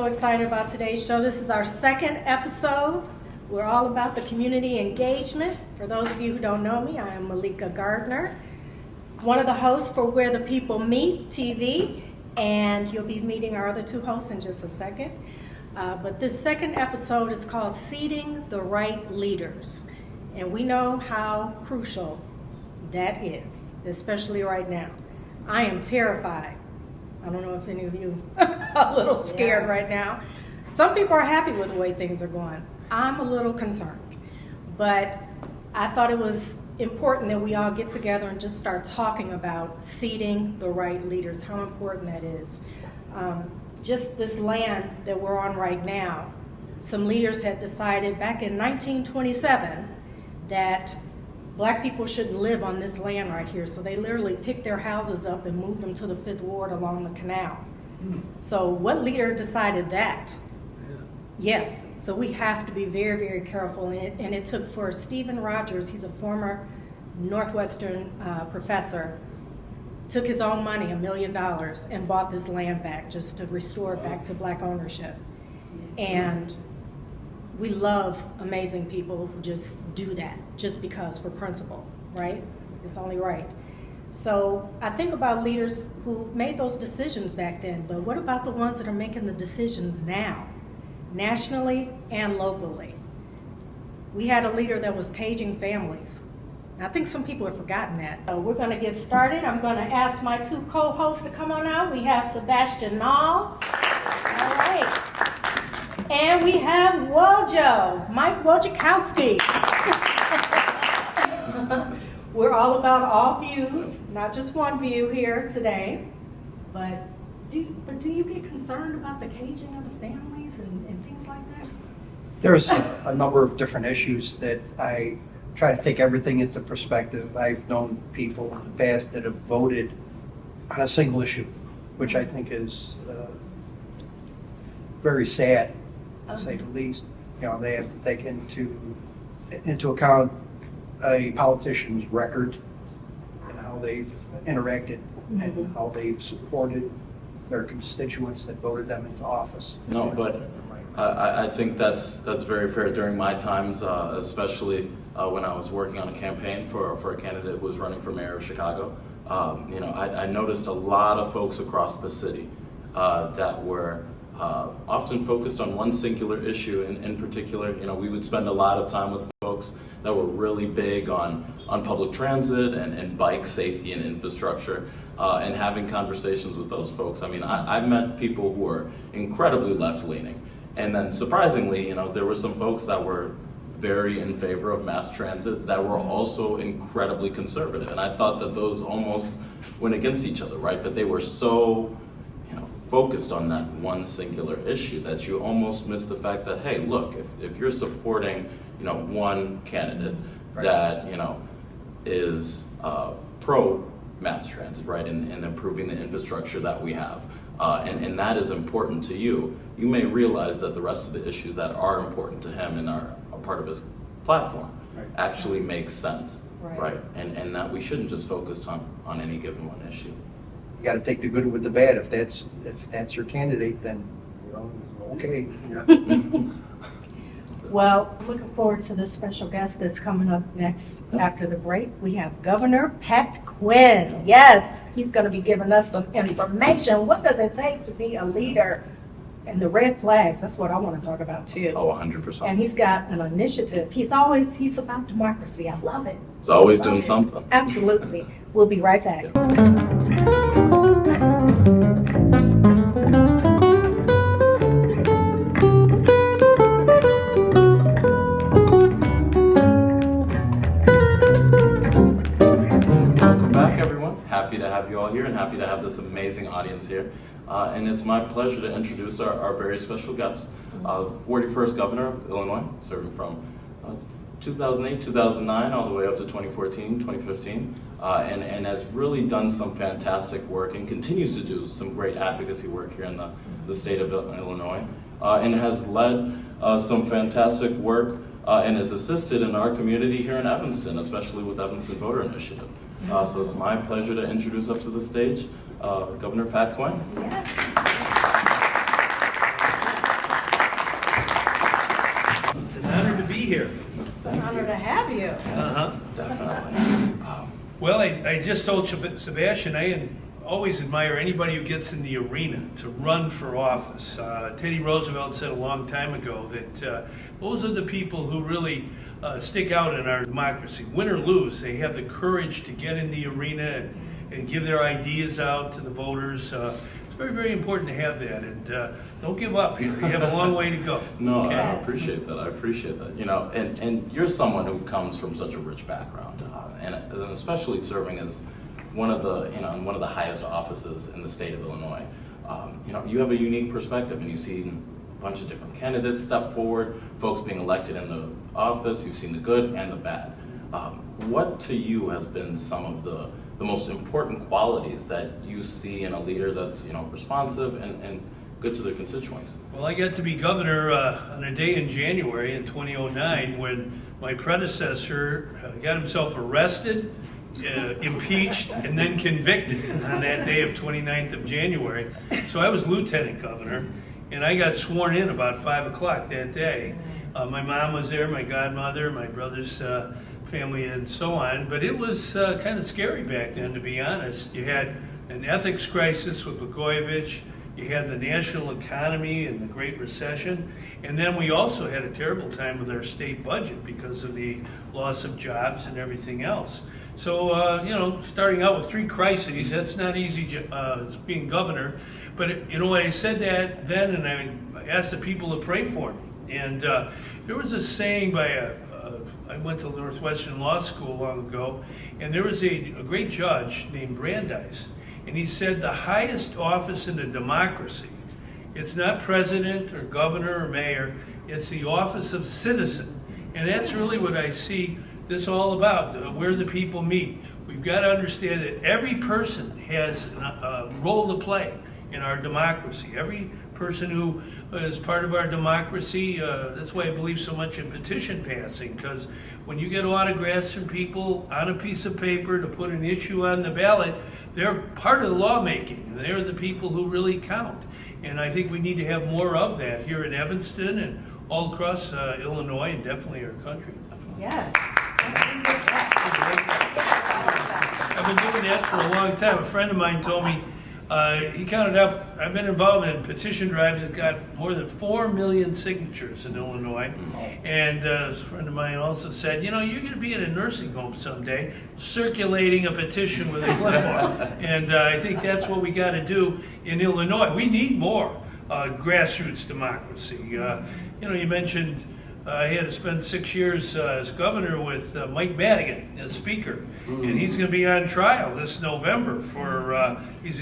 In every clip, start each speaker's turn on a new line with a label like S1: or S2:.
S1: excited about today's show. This is our second episode. We're all about the community engagement. For those of you who don't know me, I am Malika Gardner, one of the hosts for Where the People Meet TV, and you'll be meeting our other two hosts in just a second. But this second episode is called Seeding the Right Leaders, and we know how crucial that is, especially right now. I am terrified. I don't know if any of you are a little scared right now. Some people are happy with the way things are going. I'm a little concerned. But I thought it was important that we all get together and just start talking about seeding the right leaders, how important that is. Just this land that we're on right now, some leaders had decided back in 1927 that Black people shouldn't live on this land right here, so they literally picked their houses up and moved them to the 5th Ward along the canal. So what leader decided that? Yes, so we have to be very, very careful. And it took for Stephen Rogers, he's a former Northwestern professor, took his own money, $1 million, and bought this land back just to restore it back to Black ownership. And we love amazing people who just do that just because, for principle, right? It's only right. So I think about leaders who made those decisions back then, but what about the ones that are making the decisions now, nationally and locally? We had a leader that was caging families. I think some people have forgotten that. So we're going to get started. I'm going to ask my two co-hosts to come on out. We have Sebastian Knowles. All right. And we have Wojo, Mike Wojciechowski. We're all about all views, not just one view here today. But do you get concerned about the caging of the families and things like that?
S2: There's a number of different issues that I try to take everything into perspective. I've known people in the past that have voted on a single issue, which I think is very sad, to say the least. You know, they have to take into account a politician's record and how they've interacted and how they've supported their constituents that voted them into office.
S3: No, but I think that's very fair. During my times, especially when I was working on a campaign for a candidate who was running for mayor of Chicago, I noticed a lot of folks across the city that were often focused on one singular issue. In particular, we would spend a lot of time with folks that were really big on public transit and bike safety and infrastructure, and having conversations with those folks. I mean, I met people who were incredibly left-leaning, and then surprisingly, there were some folks that were very in favor of mass transit that were also incredibly conservative, and I thought that those almost went against each other, right? But they were so focused on that one singular issue that you almost miss the fact that, hey, look, if you're supporting one candidate that is pro mass transit, right, and improving the infrastructure that we have, and that is important to you, you may realize that the rest of the issues that are important to him and are a part of his platform actually make sense, right? And that we shouldn't just focus on any given one issue.
S2: You got to take the good with the bad. If that's your candidate, then okay.
S1: Well, looking forward to this special guest that's coming up next after the break. We have Governor Pat Quinn. Yes, he's going to be giving us some information. What does it take to be a leader? And the red flags, that's what I want to talk about too.
S3: Oh, 100%.
S1: And he's got an initiative. He's about democracy. I love it.
S3: He's always doing something.
S1: Absolutely. We'll be right back.
S3: Happy to have you all here and happy to have this amazing audience here. And it's my pleasure to introduce our very special guest, 41st Governor of Illinois, serving from 2008, 2009, all the way up to 2014, 2015, and has really done some fantastic work and continues to do some great advocacy work here in the state of Illinois, and has led some fantastic work and has assisted in our community here in Evanston, especially with Evanston Voter Initiative. So it's my pleasure to introduce up to the stage Governor Pat Quinn.
S1: Yes.
S3: Definitely.
S4: Well, I just told Sebastian, I always admire anybody who gets in the arena to run for office. Teddy Roosevelt said a long time ago that those are the people who really stick out in our democracy. Win or lose, they have the courage to get in the arena and give their ideas out to the voters. It's very, very important to have that, and don't give up here. You have a long way to go.
S3: No,
S4: Okay?
S3: I appreciate that. I appreciate that. You know, and you're someone who comes from such a rich background, and especially serving as one of the highest offices in the state of Illinois. You know, you have a unique perspective, and you've seen a bunch of different candidates step forward, folks being elected into office. You've seen the good and the bad. What to you has been some of the most important qualities that you see in a leader that's, you know, responsive and good to their constituents?
S4: Well, I got to be governor on a day in January in 2009 when my predecessor got himself arrested, impeached, and then convicted on that day of 29th of January. So I was lieutenant governor, and I got sworn in about 5 o'clock that day. My mom was there, my godmother, my brother's family, and so on. But it was kind of scary back then, to be honest. You had an ethics crisis with Blagojevich. You had the national economy and the Great Recession. And then we also had a terrible time with our state budget because of the loss of jobs and everything else. So, you know, starting out with 3 crises, that's not easy being governor. But, you know, I said that then, and I asked the people to pray for me. And there was a saying by I went to Northwestern Law School long ago, and there was a great judge named Brandeis, and he said the highest office in a democracy, it's not president or governor or mayor, it's the office of citizen. And that's really what I see this all about, where the people meet. We've got to understand that every person has a role to play in our democracy. Every person who is part of our democracy, that's why I believe so much in petition passing, because when you get autographs from people on a piece of paper to put an issue on the ballot, they're part of the lawmaking. They're the people who really count. And I think we need to have more of that here in Evanston and all across Illinois and definitely our country.
S1: Yes.
S4: I've been doing that for a long time. A friend of mine told me, he counted up, I've been involved in petition drives that got more than 4 million signatures in Illinois. And a friend of mine also said, you know, you're going to be in a nursing home someday circulating a petition with a clipboard. And I think that's what we got to do in Illinois. We need more grassroots democracy. You know, you mentioned I had to spend 6 years as governor with Mike Madigan as speaker, and he's going to be on trial this November for he's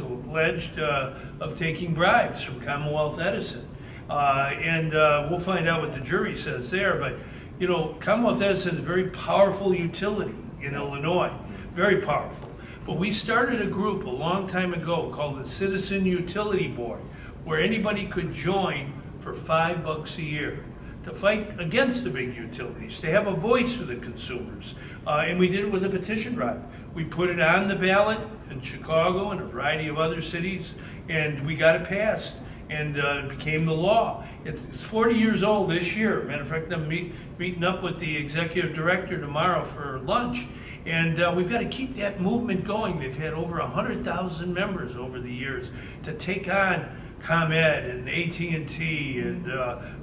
S4: alleged of taking bribes from Commonwealth Edison, and we'll find out what the jury says there. But you know, Commonwealth Edison is a very powerful utility in Illinois, very powerful. But we started a group a long time ago called the Citizen Utility Board, where anybody could join for $5 a year to fight against the big utilities, to have a voice for the consumers. And we did it with a petition drive. We put it on the ballot in Chicago and a variety of other cities, and we got it passed, and it became the law. It's 40 years old this year. Matter of fact, I'm meeting up with the executive director tomorrow for lunch, and we've got to keep that movement going. They've had over 100,000 members over the years to take on ComEd and AT&T and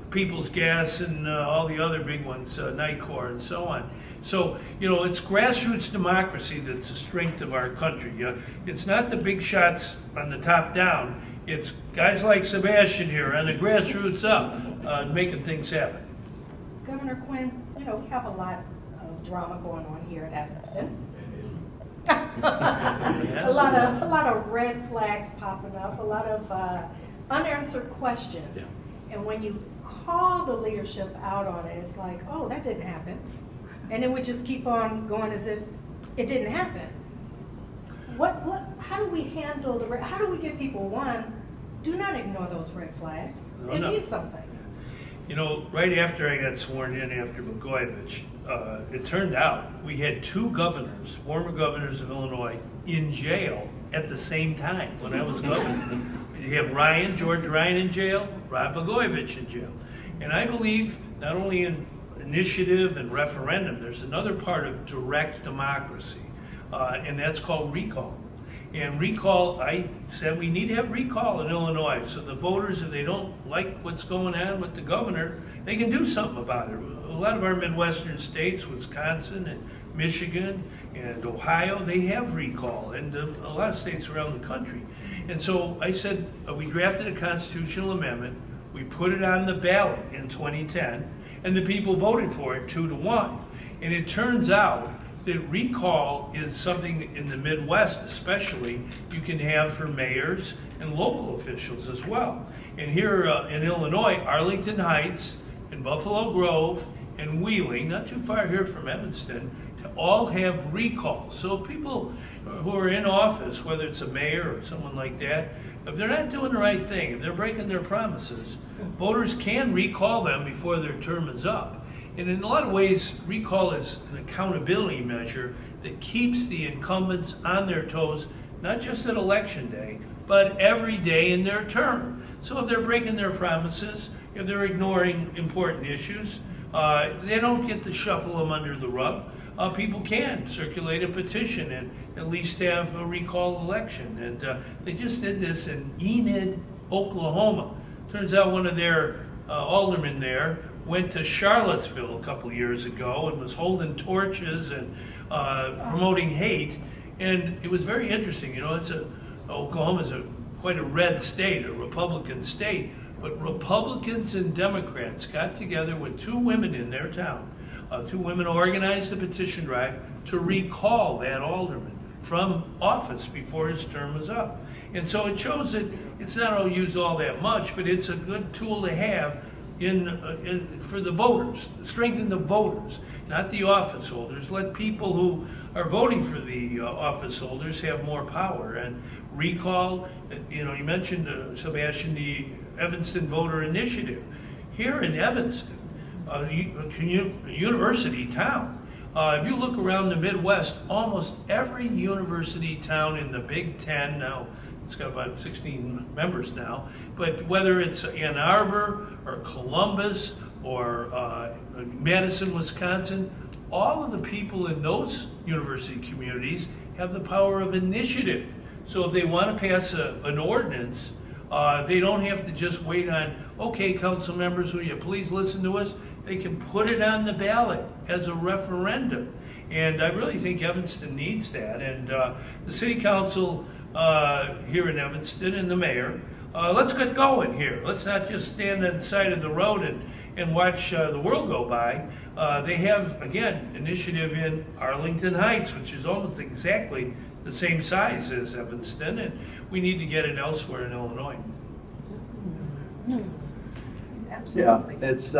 S4: People's Gas and all the other big ones, NICOR and so on. So, you know, it's grassroots democracy that's the strength of our country. It's not the big shots on the top down. It's guys like Sebastian here on the grassroots up, making things happen.
S1: Governor Quinn, you know, we have a lot of drama going on here at Evanston. a lot of red flags popping up, a lot of unanswered questions.
S3: Yeah.
S1: And when you call the leadership out on it, it's like, oh, that didn't happen. And then we just keep on going as if it didn't happen. How do we handle how do we give people, one, do not ignore those red flags. It means something.
S4: You know, right after I got sworn in after Blagojevich, it turned out we had 2 governors, former governors of Illinois, in jail at the same time when I was governor. You have George Ryan in jail, Rod Blagojevich in jail. And I believe not only in initiative and referendum, there's another part of direct democracy, and that's called recall. And recall, I said we need to have recall in Illinois, so the voters, if they don't like what's going on with the governor, they can do something about it. A lot of our Midwestern states, Wisconsin and Michigan and Ohio, they have recall, and a lot of states around the country. And so I said, we drafted a constitutional amendment, we put it on the ballot in 2010, and the people voted for it 2-1. And it turns out that recall is something in the Midwest especially you can have for mayors and local officials as well. And here in Illinois, Arlington Heights and Buffalo Grove and Wheeling, not too far here from Evanston, all have recall. So people who are in office, whether it's a mayor or someone like that, if they're not doing the right thing, if they're breaking their promises, voters can recall them before their term is up. And in a lot of ways, recall is an accountability measure that keeps the incumbents on their toes, not just at election day, but every day in their term. So if they're breaking their promises, if they're ignoring important issues, they don't get to shuffle them under the rug. People can circulate a petition and at least have a recall election. And they just did this in Enid, Oklahoma. Turns out one of their aldermen there went to Charlottesville a couple years ago and was holding torches and promoting hate. And it was very interesting. You know, Oklahoma's quite a red state, a Republican state. But Republicans and Democrats got together with 2 women in their town. 2 women organized a petition drive to recall that alderman from office before his term was up. And so it shows that it's not used all that much, but it's a good tool to have for the voters, strengthen the voters, not the office holders. Let people who are voting for the office holders have more power. And recall, you mentioned, Sebastian, the Evanston Voter Initiative. Here in Evanston, a university town, if you look around the Midwest, almost every university town in the Big Ten, now it's got about 16 members now, but whether it's Ann Arbor or Columbus or Madison, Wisconsin, all of the people in those university communities have the power of initiative. So if they want to pass an ordinance, they don't have to just wait on, okay, council members, will you please listen to us? They can put it on the ballot as a referendum. And I really think Evanston needs that. And the city council here in Evanston and the mayor, let's get going here. Let's not just stand on the side of the road and watch the world go by. They have, again, initiative in Arlington Heights, which is almost exactly the same size as Evanston, and we need to get it elsewhere in Illinois.
S1: Absolutely.
S2: Yeah, it's,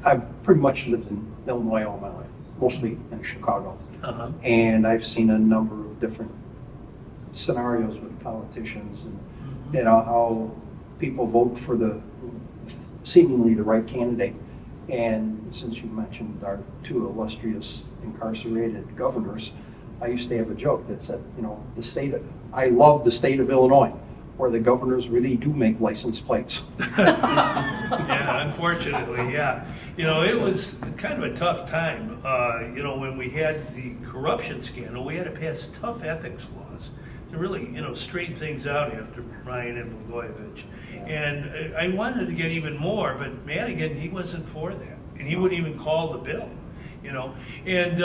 S2: I've pretty much lived in Illinois all my life, mostly in Chicago.
S4: Uh-huh.
S2: And I've seen a number of different scenarios with politicians and how people vote for the seemingly the right candidate. And since you mentioned our 2 illustrious incarcerated governors, I used to have a joke that said, I love the state of Illinois, where the governors really do make license plates.
S4: Yeah, unfortunately, yeah. It was kind of a tough time. When we had the corruption scandal, we had to pass tough ethics laws to really, straighten things out after Ryan and Blagojevich. And I wanted to get even more, but Madigan, he wasn't for that. And he wouldn't even call the bill, And,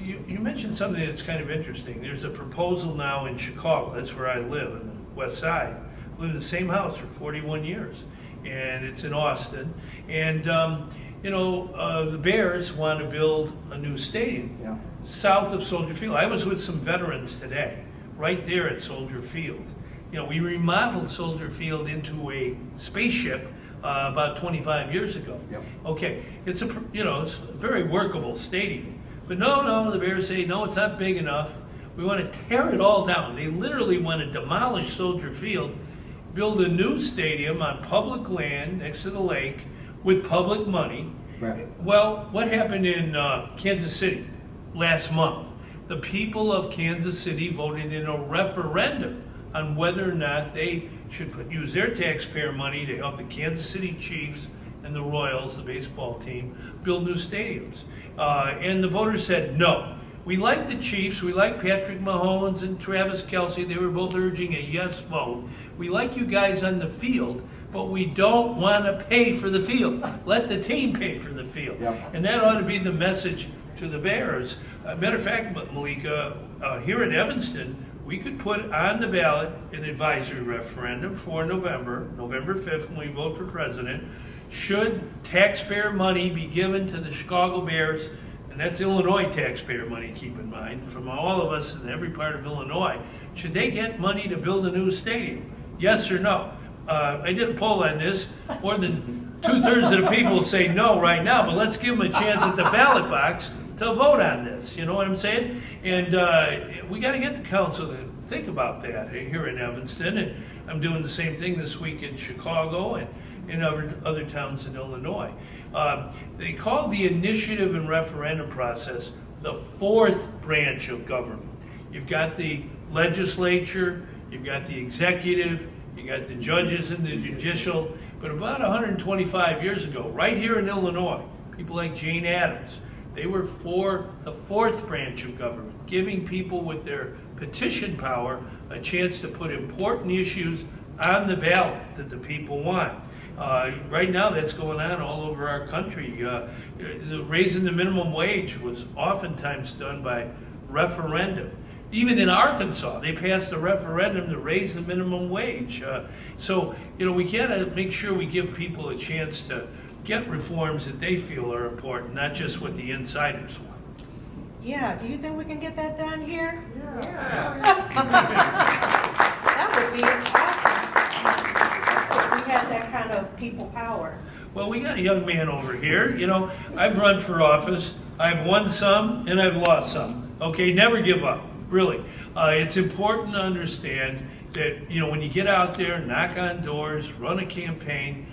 S4: you mentioned something that's kind of interesting. There's a proposal now in Chicago. That's where I live, on the west side. I lived in the same house for 41 years. And it's in Austin. And, the Bears want to build a new stadium south of Soldier Field. I was with some veterans today, right there at Soldier Field. We remodeled Soldier Field into a spaceship about 25 years ago.
S2: Yep.
S4: Okay, it's a very workable stadium. But no, the Bears say, no, it's not big enough. We want to tear it all down. They literally want to demolish Soldier Field, build a new stadium on public land next to the lake with public money.
S2: Right.
S4: Well, what happened in Kansas City last month? The people of Kansas City voted in a referendum on whether or not they should use their taxpayer money to help the Kansas City Chiefs and the Royals, the baseball team, build new stadiums. And the voters said no. We like the Chiefs, we like Patrick Mahomes and Travis Kelce, they were both urging a yes vote. We like you guys on the field, but we don't want to pay for the field. Let the team pay for the field.
S2: Yep.
S4: And that ought to be the message to the Bears. Matter of fact, Malika, here in Evanston, we could put on the ballot an advisory referendum for November 5th, when we vote for president. Should taxpayer money be given to the Chicago Bears? And that's Illinois taxpayer money, keep in mind, from all of us in every part of Illinois. Should they get money to build a new stadium? Yes or no? I did a poll on this. More than 2/3 of the people say no right now, but let's give them a chance at the ballot box to vote on this. You know what I'm saying? And we got to get the council to think about that here in Evanston. And I'm doing the same thing this week in Chicago and in other towns in Illinois. They call the initiative and referendum process the fourth branch of government. You've got the legislature, you've got the executive, you got the judges and the judicial. But about 125 years ago, right here in Illinois, people like Jane Addams, they were for the fourth branch of government, giving people with their petition power a chance to put important issues on the ballot that the people want. Right now, that's going on all over our country. Raising the minimum wage was oftentimes done by referendum. Even in Arkansas, they passed a referendum to raise the minimum wage. So, we gotta make sure we give people a chance to get reforms that they feel are important, not just what the insiders want.
S1: Yeah, do you think we can get that done here?
S4: Yeah.
S1: That would be awesome. If we had that kind of people power.
S4: Well, we got a young man over here. I've run for office. I've won some and I've lost some. Okay, never give up, really. It's important to understand that, when you get out there, knock on doors, run a campaign,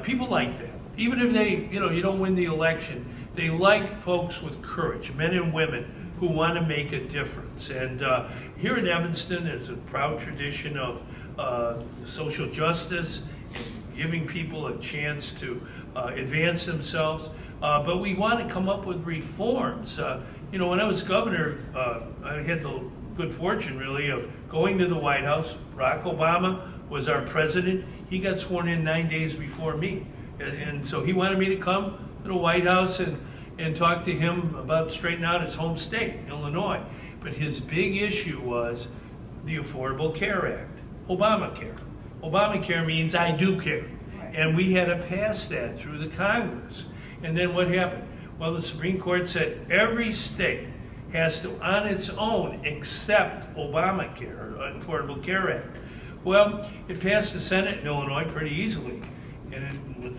S4: people like that. Even if they, you don't win the election, they like folks with courage, men and women who want to make a difference. And here in Evanston, there's a proud tradition of social justice, giving people a chance to advance themselves. But we want to come up with reforms. When I was governor, I had the good fortune, really, of going to the White House. Barack Obama was our president. He got sworn in 9 days before me. And so he wanted me to come to the White House and talk to him about straightening out his home state, Illinois. But his big issue was the Affordable Care Act, Obamacare. Obamacare means I do care. And we had to pass that through the Congress. And then what happened? Well, the Supreme Court said every state has to, on its own, accept Obamacare, or Affordable Care Act. Well, it passed the Senate in Illinois pretty easily, and it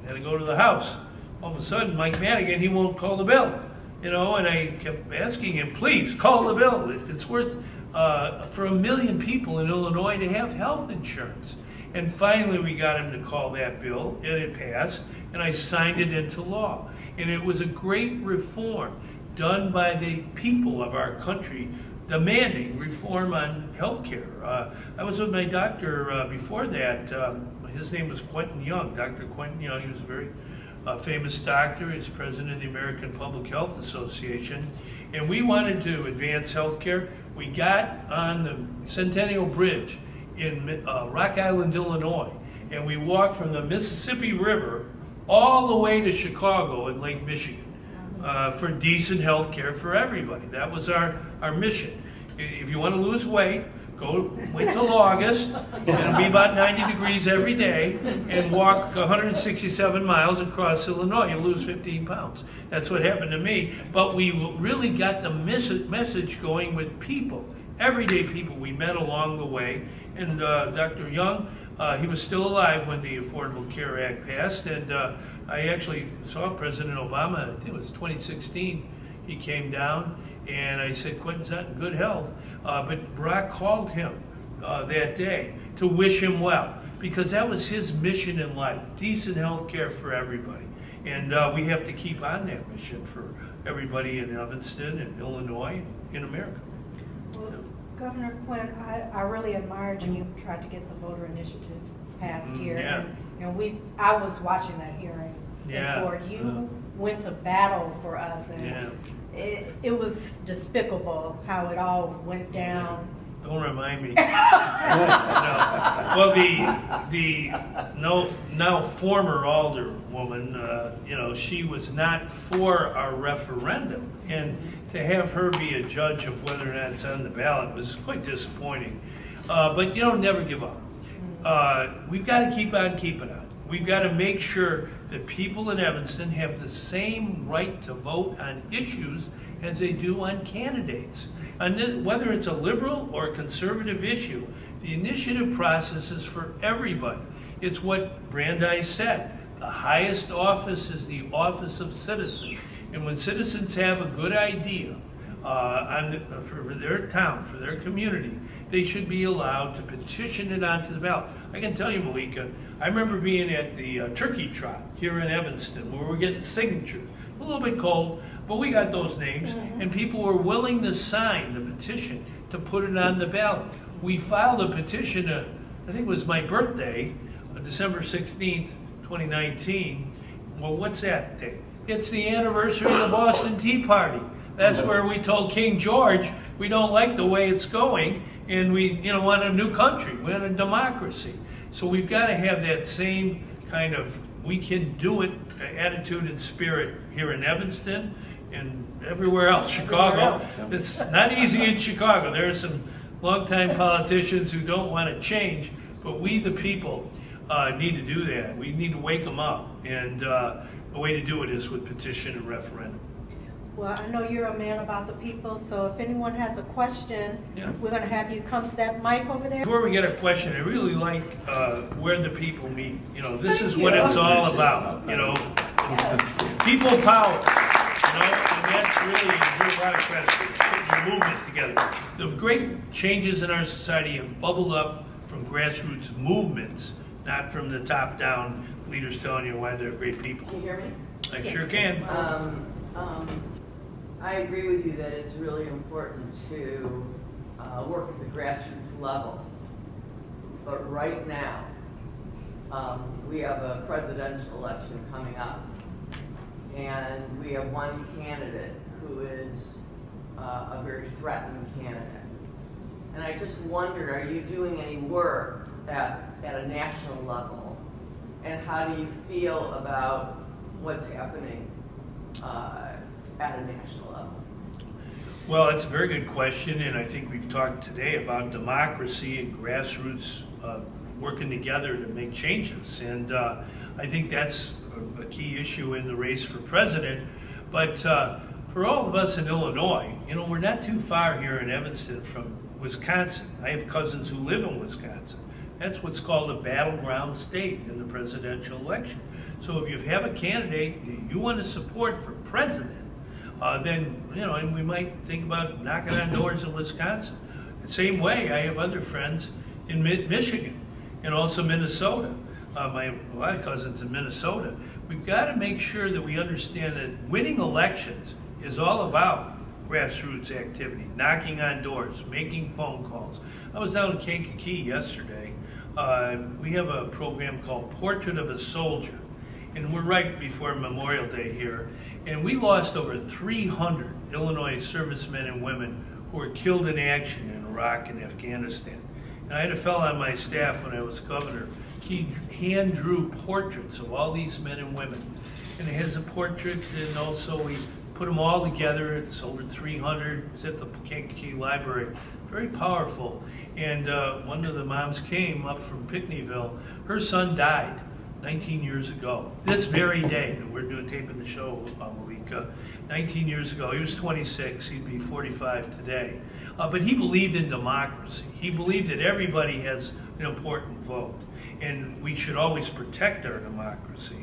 S4: had to go to the House. All of a sudden, Mike Madigan, he won't call the bill, and I kept asking him, please, call the bill. It's worth, for 1 million people in Illinois to have health insurance. And finally, we got him to call that bill, and it passed, and I signed it into law. And it was a great reform done by the people of our country demanding reform on health care. I was with my doctor before that. His name was Quentin Young, Dr. Quentin Young. He was a very famous doctor. He's president of the American Public Health Association. And we wanted to advance health care. We got on the Centennial Bridge in Rock Island, Illinois, and we walked from the Mississippi River all the way to Chicago and Lake Michigan for decent health care for everybody. That was our mission. If you want to lose weight, wait till August. It'll be about 90 degrees every day, and walk 167 miles across Illinois. You'll lose 15 pounds. That's what happened to me. But we really got the message going with people, everyday people we met along the way. And Dr. Young, he was still alive when the Affordable Care Act passed, and I actually saw President Obama, I think it was 2016, he came down, and I said, Quentin's not in good health, but Barack called him that day to wish him well, because that was his mission in life, decent health care for everybody. And we have to keep on that mission for everybody in Evanston and Illinois and in America.
S1: Well, Governor Quinn, I really admired you tried to get the voter initiative passed here.
S4: Yeah.
S1: And And I was watching that hearing.
S4: Yeah.
S1: And Ford, you went to battle for us, and it was despicable how it all went down.
S4: Don't remind me. No. Well, the now former alderwoman, she was not for our referendum, and to have her be a judge of whether or not it's on the ballot was quite disappointing. But never give up. We've got to keep on keeping on. We've got to make sure that people in Evanston have the same right to vote on issues as they do on candidates. And whether it's a liberal or a conservative issue, the initiative process is for everybody. It's what Brandeis said. The highest office is the office of citizen. And when citizens have a good idea for their town, for their community, they should be allowed to petition it onto the ballot. I can tell you, Malika, I remember being at the turkey trot here in Evanston where we're getting signatures. A little bit cold, but we got those names, and people were willing to sign the petition to put it on the ballot. We filed a petition, I think it was my birthday, December 16th, 2019. Well, what's that day? It's the anniversary of the Boston Tea Party. That's where we told King George we don't like the way it's going, and we want a new country. We want a democracy. So we've got to have that same kind of we can do it attitude and spirit here in Evanston and everywhere else. Chicago. It's not easy in Chicago. There are some longtime politicians who don't want to change, but we the people need to do that. We need to wake them up, and the way to do it is with petition and referendum.
S1: Well, I know you're a man about the people, so if anyone has a question, we're going to have you come to that mic over there.
S4: Before we get a question, I really like where the people meet. This is what it's all about. People power. And that's really a lot of credit for putting the movement together. The great changes in our society have bubbled up from grassroots movements, not from the top-down leaders telling you why they're great people.
S5: Can you hear me?
S4: I sure can.
S5: I agree with you that it's really important to work at the grassroots level. But right now, we have a presidential election coming up, and we have one candidate who is a very threatening candidate. And I just wondered, are you doing any work at a national level? And how do you feel about what's happening at a national level?
S4: Well, that's a very good question, and I think we've talked today about democracy and grassroots working together to make changes. And I think that's a key issue in the race for president. But for all of us in Illinois, we're not too far here in Evanston from Wisconsin. I have cousins who live in Wisconsin. That's what's called a battleground state in the presidential election. So if you have a candidate that you want to support for president, then, and we might think about knocking on doors in Wisconsin. The same way, I have other friends in Michigan and also Minnesota. A lot of cousins in Minnesota. We've got to make sure that we understand that winning elections is all about grassroots activity, knocking on doors, making phone calls. I was down in Kankakee yesterday. We have a program called Portrait of a Soldier, and we're right before Memorial Day here, and we lost over 300 Illinois servicemen and women who were killed in action in Iraq and Afghanistan. And I had a fellow on my staff when I was governor. He hand drew portraits of all these men and women, and it has a portrait, and also we put them all together. It's over 300. It's at the Kankakee Library. Very powerful. And one of the moms came up from Pinckneyville. Her son died 19 years ago. This very day that we're taping the show, Malika, 19 years ago. He was 26. He'd be 45 today. But he believed in democracy. He believed that everybody has an important vote, and we should always protect our democracy.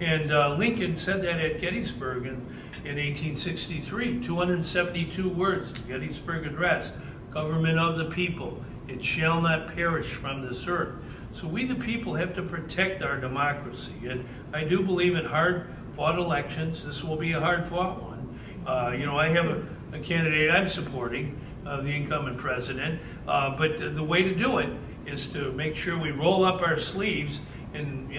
S4: And Lincoln said that at Gettysburg in 1863, 272 words, Gettysburg Address, government of the people, it shall not perish from this earth. So we the people have to protect our democracy. And I do believe in hard-fought elections. This will be a hard-fought one. I have a candidate I'm supporting, the incumbent president, but the way to do it is to make sure we roll up our sleeves and,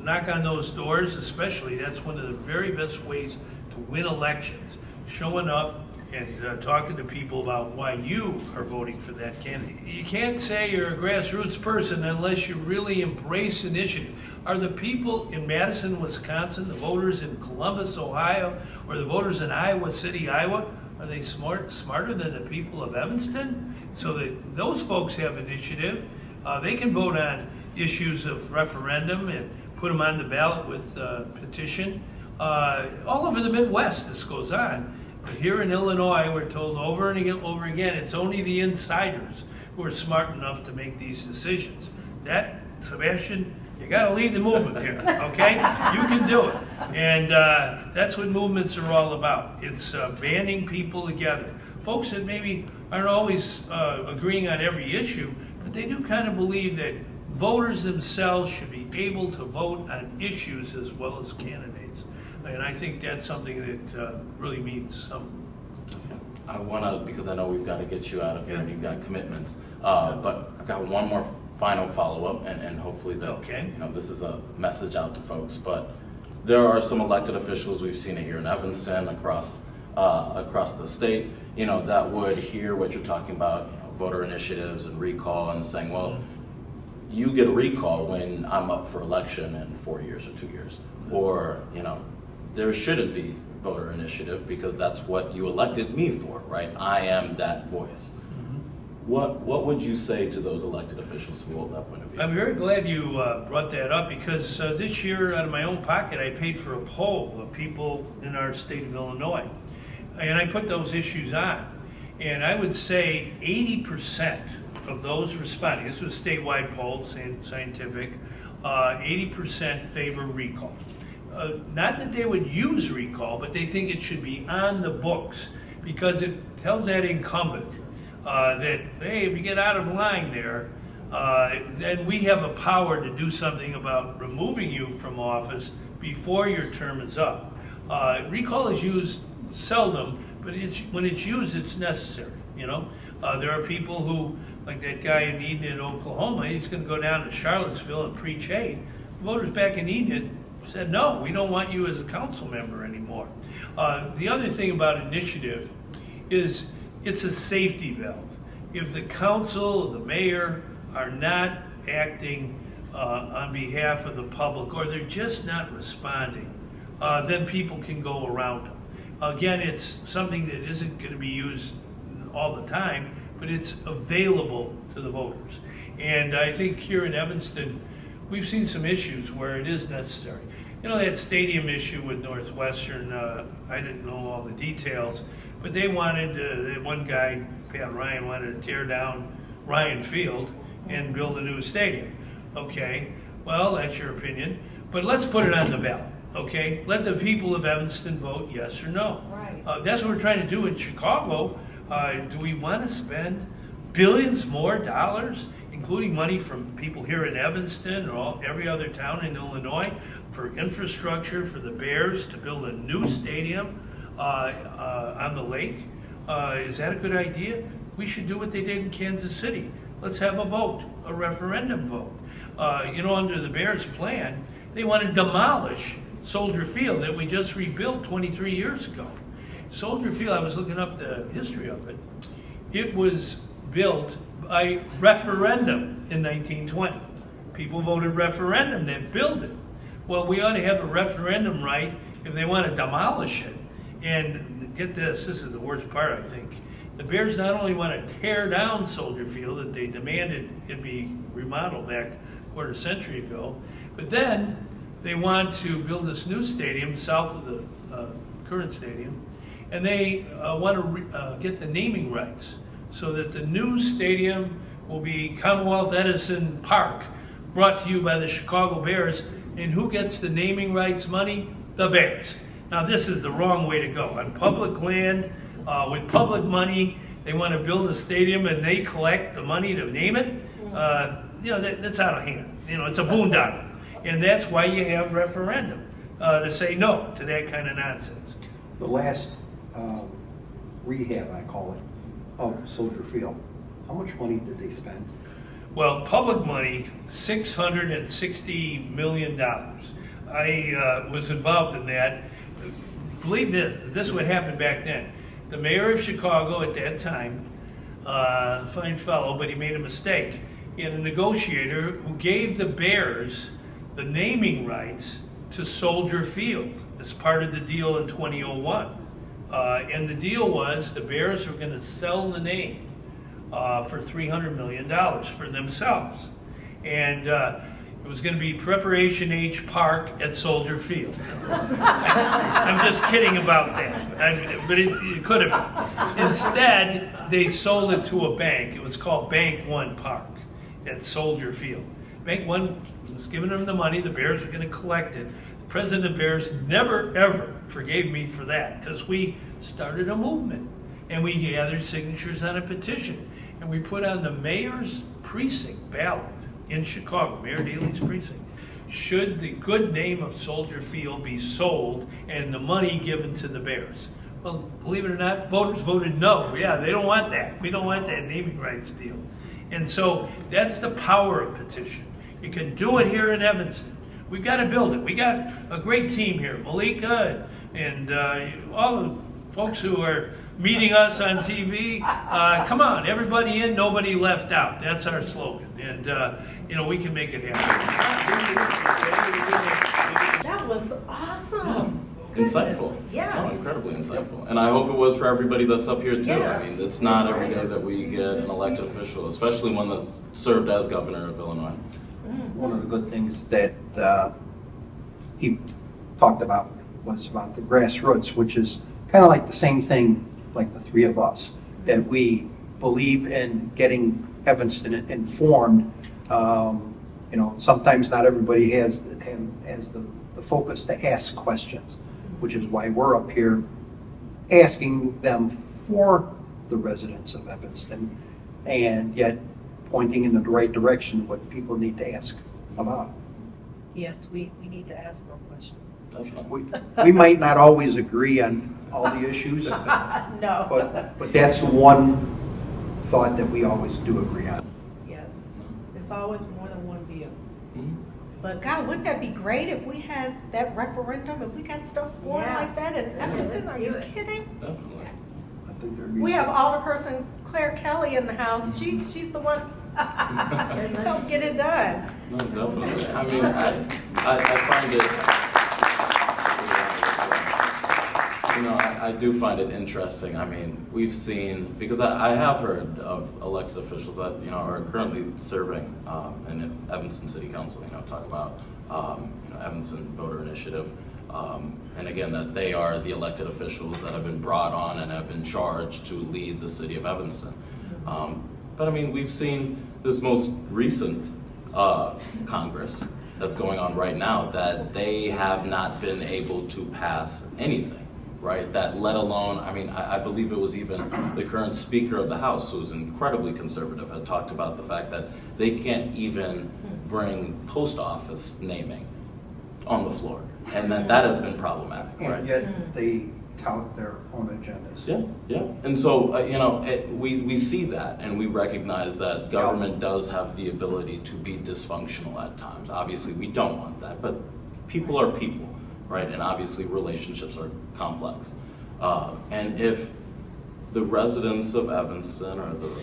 S4: knock on those doors especially. That's one of the very best ways to win elections, showing up and talking to people about why you are voting for that candidate. You can't say you're a grassroots person unless you really embrace initiative. Are the people in Madison, Wisconsin, the voters in Columbus, Ohio, or the voters in Iowa City, Iowa, are they smarter than the people of Evanston? So that those folks have initiative. They can vote on issues of referendum and put them on the ballot with petition. All over the Midwest this goes on. But here in Illinois, we're told over and over again, it's only the insiders who are smart enough to make these decisions. That, Sebastian, you got to lead the movement here, okay? You can do it. And that's what movements are all about. It's banding people together. Folks that maybe aren't always agreeing on every issue, but they do kind of believe that voters themselves should be able to vote on issues as well as candidates. And I think that's something that really means something.
S3: I want to, because I know we've got to get you out of here and you've got commitments, but I've got one more final follow-up, and hopefully this is a message out to folks. But there are some elected officials, we've seen it here in Evanston, across the state, that would hear what you're talking about, voter initiatives and recall, and saying, well, you get a recall when I'm up for election in 4 years or 2 years, or there shouldn't be voter initiative because that's what you elected me for, right? I am that voice. What would you say to those elected officials who hold that point of view?
S4: I'm very glad you brought that up, because this year, out of my own pocket, I paid for a poll of people in our state of Illinois. And I put those issues on. And I would say 80% of those responding, this was a statewide poll, scientific, 80% favor recall. Not that they would use recall, but they think it should be on the books, because it tells that incumbent that, hey, if you get out of line there, then we have a power to do something about removing you from office before your term is up. Recall is used seldom, but when it's used, it's necessary. There are people who, like that guy in Enid, Oklahoma, he's going to go down to Charlottesville and preach hate. Voters back in Enid said, no, we don't want you as a council member anymore. The other thing about initiative is it's a safety valve. If the council, the mayor, are not acting on behalf of the public, or they're just not responding, then people can go around them. Again, it's something that isn't going to be used all the time, but it's available to the voters. And I think here in Evanston, we've seen some issues where it is necessary. That stadium issue with Northwestern, I didn't know all the details, but they wanted, one guy, Pat Ryan, wanted to tear down Ryan Field and build a new stadium. Okay, well, that's your opinion, but let's put it on the ballot. Okay, let the people of Evanston vote yes or no.
S1: Right.
S4: That's what we're trying to do in Chicago. Do we want to spend billions more dollars, including money from people here in Evanston or every other town in Illinois, for infrastructure for the Bears to build a new stadium on the lake? Is that a good idea? We should do what they did in Kansas City. Let's have a vote, a referendum vote. Under the Bears plan, they want to demolish Soldier Field that we just rebuilt 23 years ago. Soldier Field, I was looking up the history of it. It was built by referendum in 1920. People voted referendum to build it. Well, we ought to have a referendum right if they want to demolish it. And get this is the worst part, I think. The Bears not only want to tear down Soldier Field, that they demanded it be remodeled back a quarter century ago, but then they want to build this new stadium south of the current stadium, and they want to get the naming rights so that the new stadium will be Commonwealth Edison Park, brought to you by the Chicago Bears. And who gets the naming rights money? The Bears. Now, this is the wrong way to go. On public land, with public money, they want to build a stadium and they collect the money to name it. That's out of hand. It's a boondoggle. And that's why you have referendum, to say no to that kind of nonsense.
S2: The last rehab, I call it, of Soldier Field, how much money did they spend?
S4: Well, public money, $660 million. I was involved in that. Believe this is what happened back then. The mayor of Chicago at that time, fine fellow, but he made a mistake. He had a negotiator who gave the Bears the naming rights to Soldier Field as part of the deal in 2001. And the deal was the Bears were going to sell the name for $300 million for themselves. And it was going to be Preparation H Park at Soldier Field. I'm just kidding about that, but it could have been. Instead, they sold it to a bank. It was called Bank One Park at Soldier Field. Bank One was giving them the money. The Bears were going to collect it. The president of the Bears never, ever forgave me for that because we started a movement and we gathered signatures on a petition and we put on the mayor's precinct ballot in Chicago, Mayor Daley's precinct, should the good name of Soldier Field be sold and the money given to the Bears? Well, believe it or not, voters voted no. Yeah, they don't want that. We don't want that naming rights deal. And so that's the power of petition. You can do it here in Evanston. We've got to build it. We got a great team here, Malika and all the folks who are meeting us on TV. Come on, everybody in, nobody left out. That's our slogan. And, we can make it happen.
S1: That was awesome.
S3: Insightful.
S1: Yes.
S3: Oh, incredibly insightful. And I hope it was for everybody that's up here too.
S1: Yes.
S3: I mean, it's not every day that we get an elected official, especially one that's served as governor of Illinois.
S2: One of the good things that he talked about was about the grassroots, which is kind of like the same thing like the three of us, that we believe in getting Evanston informed. Sometimes not everybody has the focus to ask questions, which is why we're up here asking them for the residents of Evanston, and yet pointing in the right direction what people need to ask about.
S6: Yes, we need to ask more questions.
S2: We might not always agree on all the issues,
S1: No.
S2: but that's the one thought that we always do agree on.
S6: Yes, there's always more than one view.
S1: But God, wouldn't that be great if we had that referendum, if we got stuff going
S6: Yeah.
S1: like that in Evanston? Are you
S6: Do it.
S1: kidding?
S3: Definitely.
S2: I think there'd be
S1: We have Alderperson Claire Kelly in the house. She's the one help get it done.
S3: No, definitely. I mean, I find it, I do find it interesting. I mean, we've seen, because I have heard of elected officials that, are currently serving in Evanston City Council, talk about, Evanston Voter Initiative. And again, that they are the elected officials that have been brought on and have been charged to lead the city of Evanston. But I mean, we've seen this most recent Congress that's going on right now, that they have not been able to pass anything, right? That let alone, I believe it was even the current Speaker of the House, who's incredibly conservative, had talked about the fact that they can't even bring post office naming on the floor. And that has been problematic, right?
S2: And yet they tout their own agendas.
S3: Yeah. And so, we see that and we recognize that government does have the ability to be dysfunctional at times. Obviously, we don't want that, but people are people, right? And obviously, relationships are complex. And if the residents of Evanston or the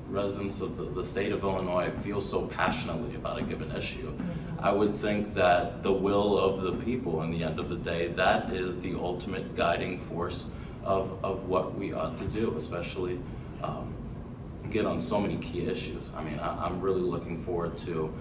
S3: residents of the state of Illinois feel so passionately about a given issue, I would think that the will of the people, in the end of the day, that is the ultimate guiding force of what we ought to do, especially get on so many key issues. I'm really looking forward to,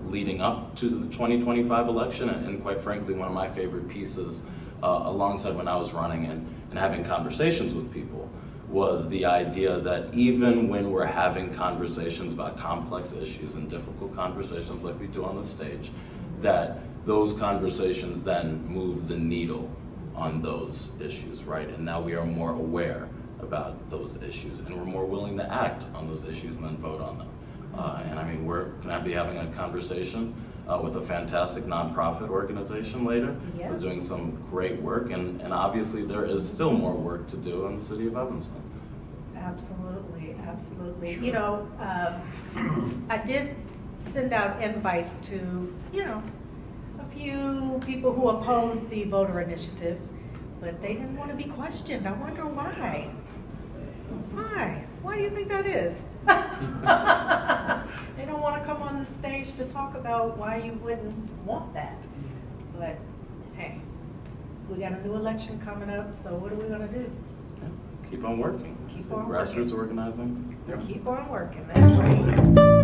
S3: leading up to the 2025 election, and quite frankly, one of my favorite pieces alongside when I was running and having conversations with people was the idea that even when we're having conversations about complex issues and difficult conversations like we do on the stage, that those conversations then move the needle on those issues, right? And now we are more aware about those issues and we're more willing to act on those issues and then vote on them. We're going to be having a conversation with a fantastic nonprofit organization later.
S1: Yes.
S3: Who's doing some great work, and obviously there is still more work to do in the city of Evanston.
S1: Absolutely, absolutely.
S2: Sure.
S1: You know, I did send out invites to, you know, a few people who oppose the voter initiative, but they didn't want to be questioned. I wonder why. Why? Why do you think that is? They don't want to come on the stage to talk about why you wouldn't want that. But hey, we got a new election coming up, so what are we going to do?
S3: Keep on working.
S1: Keep
S3: So
S1: on
S3: grassroots
S1: working.
S3: organizing.
S1: Keep on working, that's right.